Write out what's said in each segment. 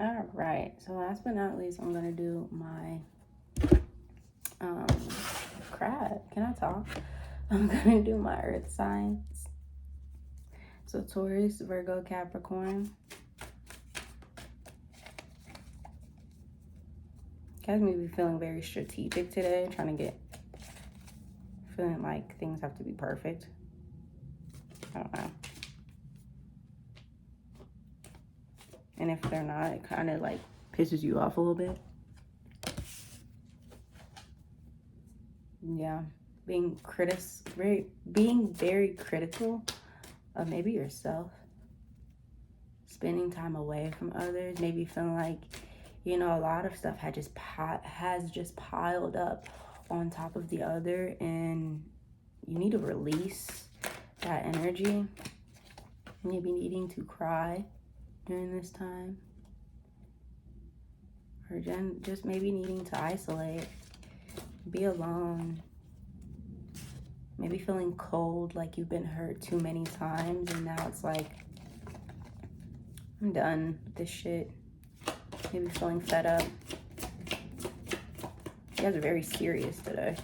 All right, so last but not least, I'm gonna do my crap. Can I talk? I'm gonna do my earth signs. So Taurus, Virgo, Capricorn. Guys may be feeling very strategic today, feeling like things have to be perfect. I don't know. And if they're not, it kind of like pisses you off a little bit. Yeah, being very critical of maybe yourself. Spending time away from others, maybe feeling like, you know, a lot of stuff has just piled up on top of the other, and you need to release that energy. Maybe needing to cry during this time, or just maybe needing to isolate, be alone, maybe feeling cold, like you've been hurt too many times and now it's like, I'm done with this shit. Maybe feeling fed up. You guys are very serious today.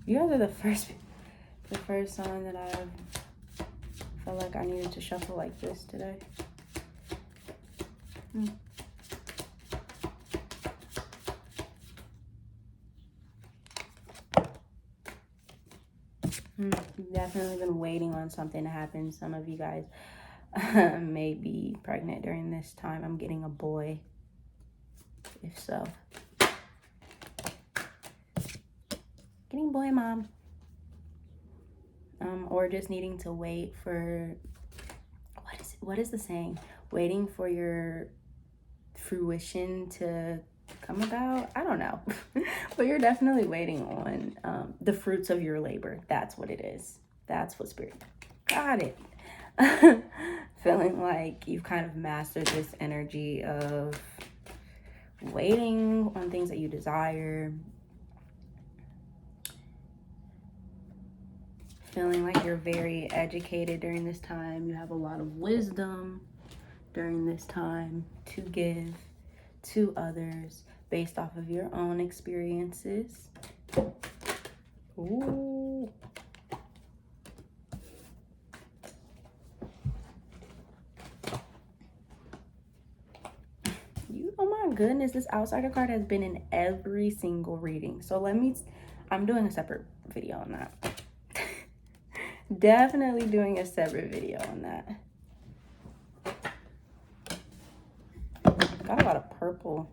You guys are the first sign that I've felt like I needed to shuffle like this today. Definitely been waiting on something to happen. Some of you guys may be pregnant during this time. I'm getting a boy. If so. Getting boy, mom. Or just needing to wait for, what is the saying? Waiting for your fruition to come about. I don't know. But you're definitely waiting on the fruits of your labor. That's what it is. That's what spirit got it. Feeling like you've kind of mastered this energy of waiting on things that you desire. Feeling like you're very educated during this time. You have a lot of wisdom during this time to give to others based off of your own experiences. Ooh. Oh my goodness, this outsider card has been in every single reading. So I'm doing a separate video on that. Definitely doing a separate video on that. Got a lot of purple.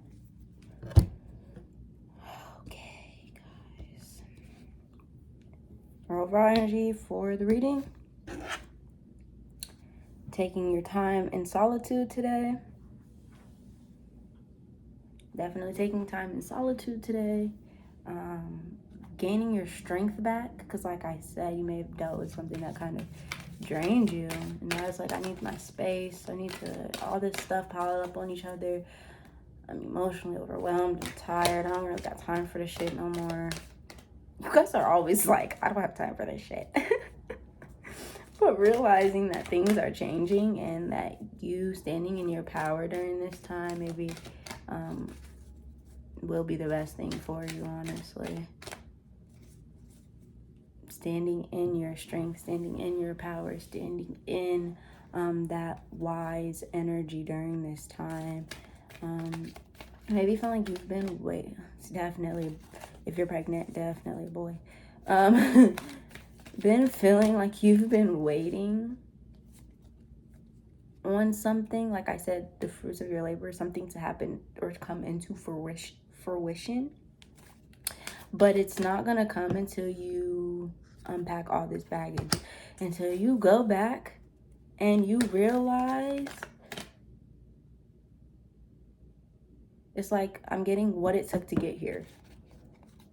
Okay, guys. Overall energy for the reading. Taking your time in solitude today. Definitely taking time in solitude today. Gaining your strength back, because like I said, you may have dealt with something that kind of drained you, and now it's like, I need my space. I need to, all this stuff piled up on each other. I'm emotionally overwhelmed and tired. I don't really got time for this shit no more. You guys are always like, I don't have time for this shit. But realizing that things are changing and that you standing in your power during this time maybe will be the best thing for you, honestly. Standing in your strength, standing in your power, standing in that wise energy during this time. Maybe feeling like you've been definitely, if you're pregnant, definitely a boy. Been feeling like you've been waiting on something. Like I said, the fruits of your labor, something to happen or to come into fruition. But it's not gonna come until you unpack all this baggage, until you go back and you realize it's like, I'm getting what it took to get here.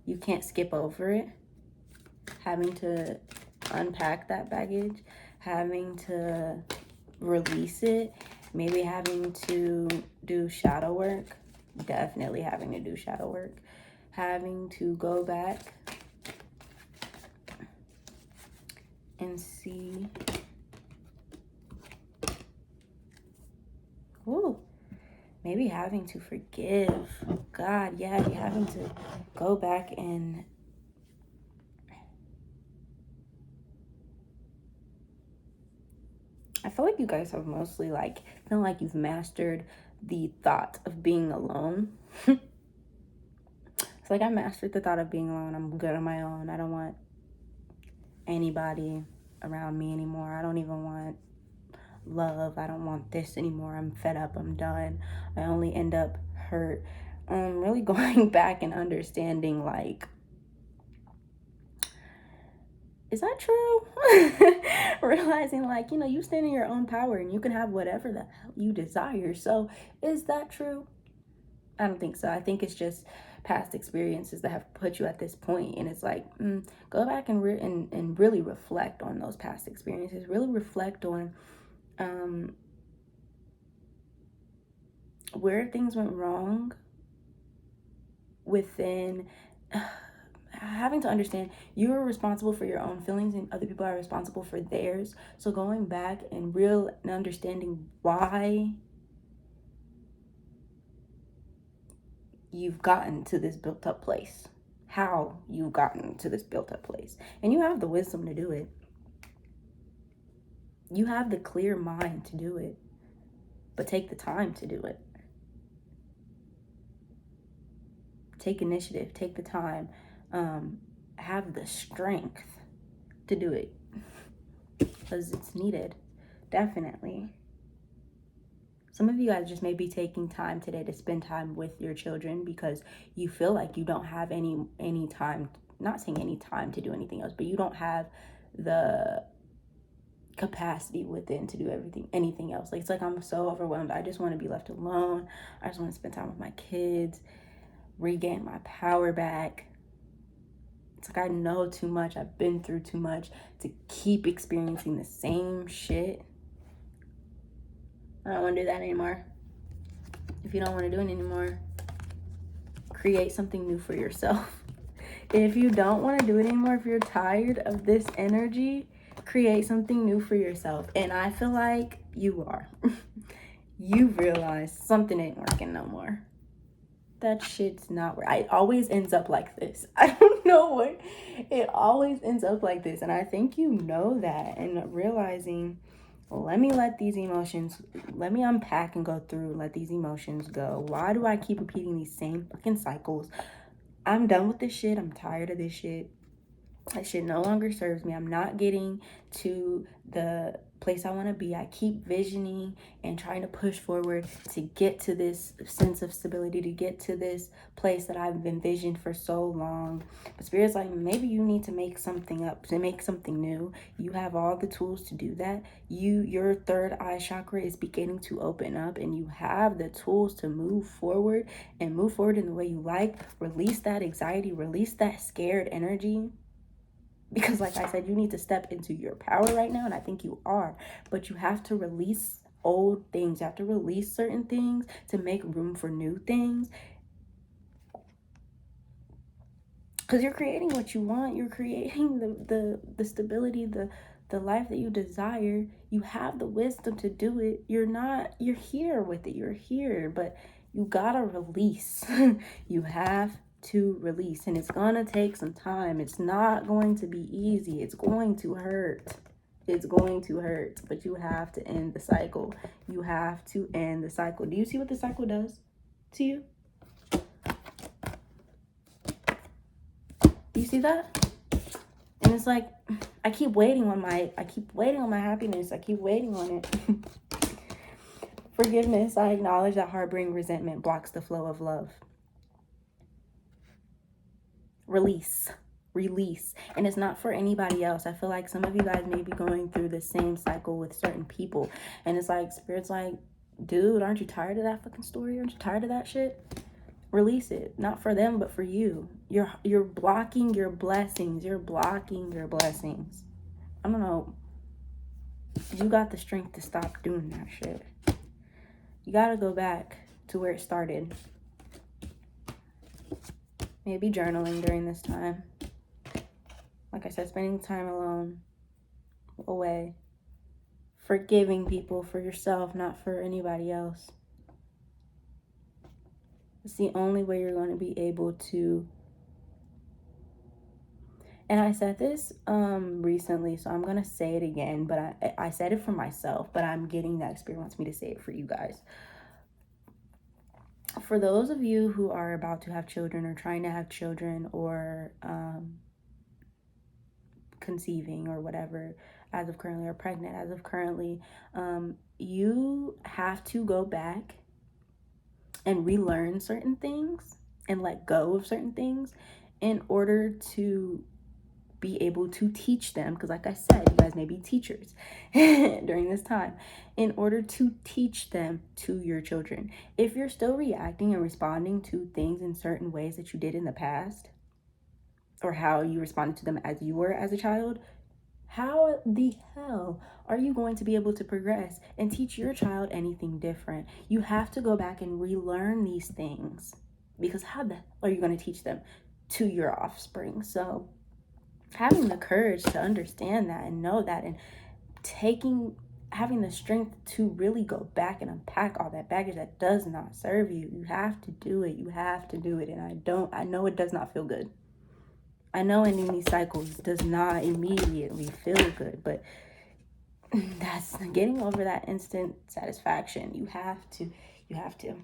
You can't skip over it. Having to unpack that baggage, having to release it, maybe having to do shadow work, definitely having to do shadow work, having to go back and see. Ooh, maybe having to forgive. God, yeah, you're having to go back and I feel like you guys have mostly like feel like you've mastered the thought of being alone. It's like I mastered the thought of being alone. I'm good on my own. I don't want anybody around me anymore. I don't even want love. I don't want this anymore. I'm fed up. I'm done. I only end up hurt. Really going back and understanding, like, is that true? Realizing, like, you stand in your own power and you can have whatever the hell you desire. So is that true? I don't think so. I think it's just past experiences that have put you at this point. And it's like, go back and really reflect on those past experiences. Really reflect on where things went wrong within having to understand you are responsible for your own feelings and other people are responsible for theirs. So going back and understanding why you've gotten to this built up place, how you've gotten to this built up place. And you have the wisdom to do it. You have the clear mind to do it, but take the time to do it. Take initiative, take the time, have the strength to do it because it's needed, definitely. Some of you guys just may be taking time today to spend time with your children because you feel like you don't have any time, not saying any time to do anything else, but you don't have the capacity within to do anything else. Like, it's like, I'm so overwhelmed. I just want to be left alone. I just want to spend time with my kids, regain my power back. It's like, I know too much. I've been through too much to keep experiencing the same shit. I don't want to do that anymore. If you don't want to do it anymore, create something new for yourself. If you don't want to do it anymore, if you're tired of this energy, create something new for yourself. And I feel like you are. You realize something ain't working no more. That shit's not right. It always ends up like this. I don't know what. It always ends up like this. And I think you know that. And realizing, let me unpack and go through, let these emotions go. Why do I keep repeating these same fucking cycles? I'm done with this shit. I'm tired of this shit. That shit no longer serves me. I'm not getting to the place I want to be. I keep visioning and trying to push forward to get to this sense of stability, to get to this place that I've envisioned for so long. But Spirit's like, maybe you need to make something up, to make something new. You have all the tools to do that. Your third eye chakra is beginning to open up, and you have the tools to move forward and move forward in the way you like. Release that anxiety, release that scared energy. Because like I said, you need to step into your power right now, and I think you are. But you have to release old things. You have to release certain things to make room for new things. Because you're creating what you want. You're creating the stability, the life that you desire. You have the wisdom to do it. You're here with it. You're here. But you gotta release. You have to release, and it's gonna take some time. It's not going to be easy. It's going to hurt. It's going to hurt, but you have to end the cycle. You have to end the cycle. Do you see what the cycle does to you? Do you see that? And it's like, I keep waiting on my happiness. I keep waiting on it. Forgiveness. I acknowledge that harboring resentment blocks the flow of love. Release. And it's not for anybody else. I feel like some of you guys may be going through the same cycle with certain people, and it's like, Spirit's like, dude, aren't you tired of that fucking story? Aren't you tired of that shit? Release it. Not for them, but for you. You're blocking your blessings. You're blocking your blessings. I don't know. You got the strength to stop doing that shit. You gotta go back to where it started. Maybe journaling during this time. Like I said, spending time alone. away. Forgiving people for yourself, not for anybody else. It's the only way you're going to be able to. And I said this recently, so I'm going to say it again, but I said it for myself, but I'm getting that Spirit wants me to say it for you guys. For those of you who are about to have children or trying to have children or conceiving or whatever, as of currently, or pregnant as of currently, you have to go back and relearn certain things and let go of certain things in order to be able to teach them, because like I said, you guys may be teachers during this time, in order to teach them to your children. If you're still reacting and responding to things in certain ways that you did in the past, or how you responded to them as you were as a child, how the hell are you going to be able to progress and teach your child anything different? You have to go back and relearn these things, because how the hell are you going to teach them to your offspring? So having the courage to understand that and know that, and having the strength to really go back and unpack all that baggage that does not serve you. You have to do it. You have to do it. And I know it does not feel good. I know ending these cycles does not immediately feel good, but that's getting over that instant satisfaction. You have to.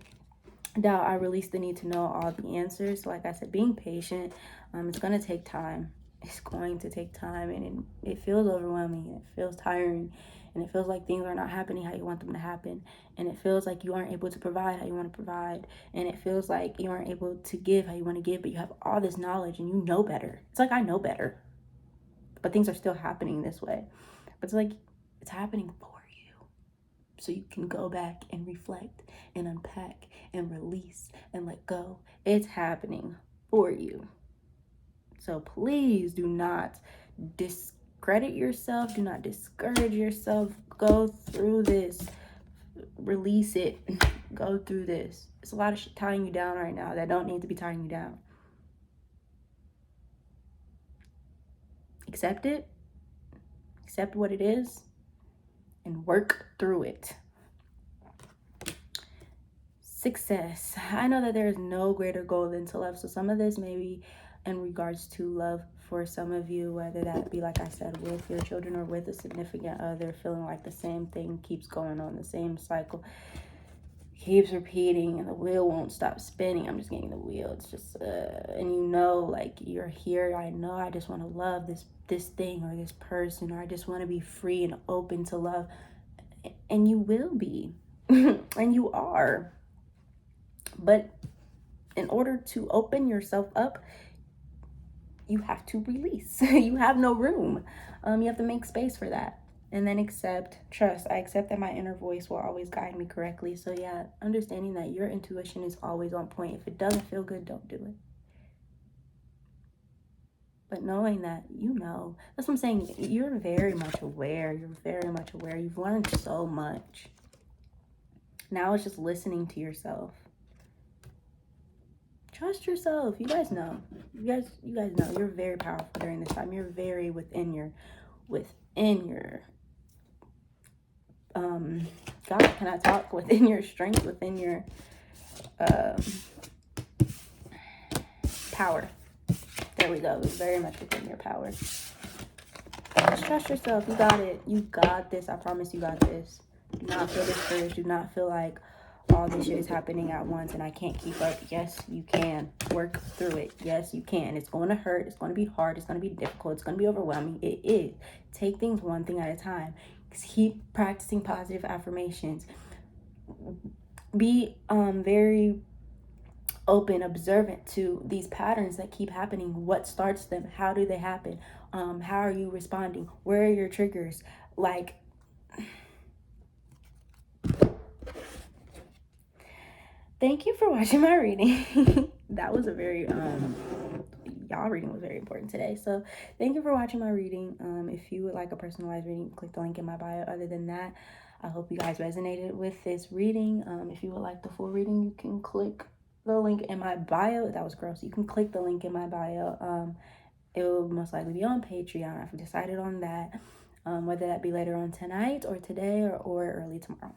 Now, I release the need to know all the answers. Like I said, being patient, it's going to take time. It's going to take time, and it feels overwhelming, and it feels tiring, and it feels like things are not happening how you want them to happen, and it feels like you aren't able to provide how you want to provide, and it feels like you aren't able to give how you want to give, but you have all this knowledge and you know better. It's like, I know better, but things are still happening this way. But it's like, it's happening for you, so you can go back and reflect and unpack and release and let go. It's happening for you. So please do not discredit yourself. Do not discourage yourself. Go through this. Release it. Go through this. It's a lot of shit tying you down right now that don't need to be tying you down. Accept it. Accept what it is. And work through it. Success. I know that there is no greater goal than to love. So some of this may be in regards to love for some of you, whether that be, like I said, with your children or with a significant other, feeling like the same thing keeps going on, the same cycle keeps repeating and the wheel won't stop spinning. I'm just getting the wheel. It's just, and you know, like, you're here. I know I just want to love this thing or this person, or I just want to be free and open to love. And you will be, and you are. But in order to open yourself up, you have to release. You have no room. You have to make space for that. And then trust. I accept that my inner voice will always guide me correctly. So yeah, understanding that your intuition is always on point. If it doesn't feel good, don't do it. But knowing that, that's what I'm saying. You're very much aware. You've learned so much. Now it's just listening to yourself. Trust yourself. You guys know. You guys know you're very powerful during this time. You're very within your God, can I talk? Within your strength, within your power. There we go. Very much within your power. Just trust yourself. You got it. You got this. I promise you got this. Do not feel discouraged. Do not feel like all this shit is happening at once and I can't keep up. Yes, you can. Work through it. Yes, you can. It's going to hurt. It's going to be hard. It's going to be difficult. It's going to be overwhelming. It is. Take things one thing at a time. Keep practicing positive affirmations. Be very open, observant to these patterns that keep happening. What starts them? How do they happen? How are you responding? Where are your triggers? Like, thank you for watching my reading. That was a very y'all reading was very important today. So thank you for watching my reading. If you would like a personalized reading, click the link in my bio. Other than that, I hope you guys resonated with this reading. If you would like the full reading, you can click the link in my bio. That was gross. You can click the link in my bio. It will most likely be on Patreon. I've decided on that. whether that be later on tonight or today or early tomorrow.